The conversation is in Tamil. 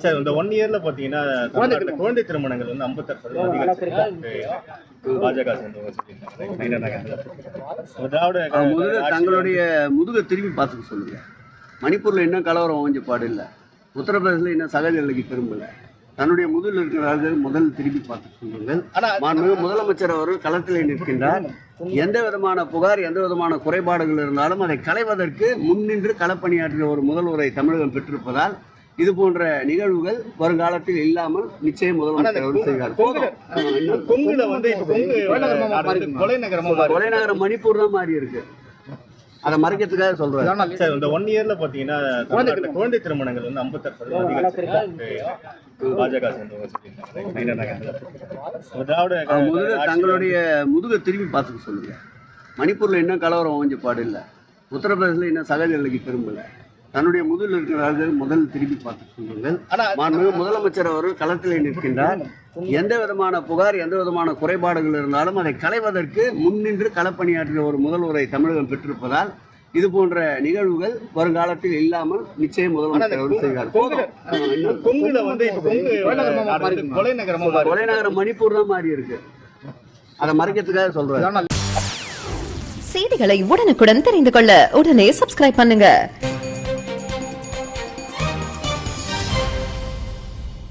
சார் இந்த 1 இயர்ல பாத்தீங்கன்னா குழந்தை திருமணங்கள் வந்து 56% பாஜக சேர்ந்தவங்க சொல்லியிருக்காங்க. திராவிட முதல்ல தங்களுடைய முதுகை திரும்பி பார்த்துக்க சொல்லுங்க. மணிப்பூர்ல இன்னும் கலவரம் ஓஞ்ச பாடு இல்லை. உத்தரப்பிரதேசல இன்னும் சகஜ நிலைக்கு திரும்பல. தன்னுடைய முதலில் இருக்கிறார்கள் முதல் திரும்பி பார்த்து சொல்லுங்கள். மாண்புமிகு முதலமைச்சர் அவர்கள் களத்திலே நிற்கின்றார். எந்த விதமான புகார், எந்த விதமான குறைபாடுகள் இருந்தாலும் அதை களைவதற்கு முன்னின்று களப்பணியாற்றிய ஒரு முதல்வரை தமிழகம் பெற்றிருப்பதால் இது போன்ற நிகழ்வுகள் வருங்காலத்தில் இல்லாமல் நிச்சயம் முதலமைச்சர் செய்வார். கொலைநகரம் மணிப்பூர் தான் மாறி இருக்கு. அதை மறைக்கிறதுக்காக சொல்றேன். சார் இந்த 1 இயர்ல பாத்தீங்கன்னா குழந்தை திருமணங்கள் வந்து 56% பாஜக சேர்ந்தவங்க சொல்லியிருக்காங்க. திராவிட முதல்ல தங்களுடைய முதுகை திரும்பி பார்த்துக்க சொல்லுங்க. மணிப்பூர்ல இன்னும் கலவரம் ஓஞ்ச பாடு இல்லை. உத்தரப்பிரதேசல இன்னும் சகஜ நிலைக்கு திரும்பல. தன்னுடைய முதலில் இருக்கிறார்கள் முதல் திரும்பி பார்த்து சொல்லுங்கள். மாண்புமிகு முதலமைச்சர் அவர்கள் களத்திலே நிற்கின்றார். எந்த விதமான புகார், எந்த விதமான குறைபாடுகள் இருந்தாலும் அதை களைவதற்கு முன்னின்று களப்பணியாற்றிய ஒரு முதல்வரை தமிழகம் பெற்றிருப்பதால் இது போன்ற நிகழ்வுகள் வருங்காலத்தில் இல்லாமல் நிச்சயம் முதலமைச்சர் அவர்கள் செய்வார். கொலைநகரம் மணிப்பூர் தான் மாறி இருக்கு. அதை மறைக்கிறதுக்காக சொல்றேன். செய்திகளை உடனுக்குடன் தெரிந்து கொள்ள உடனே சப்ஸ்கிரைப் பண்ணுங்க.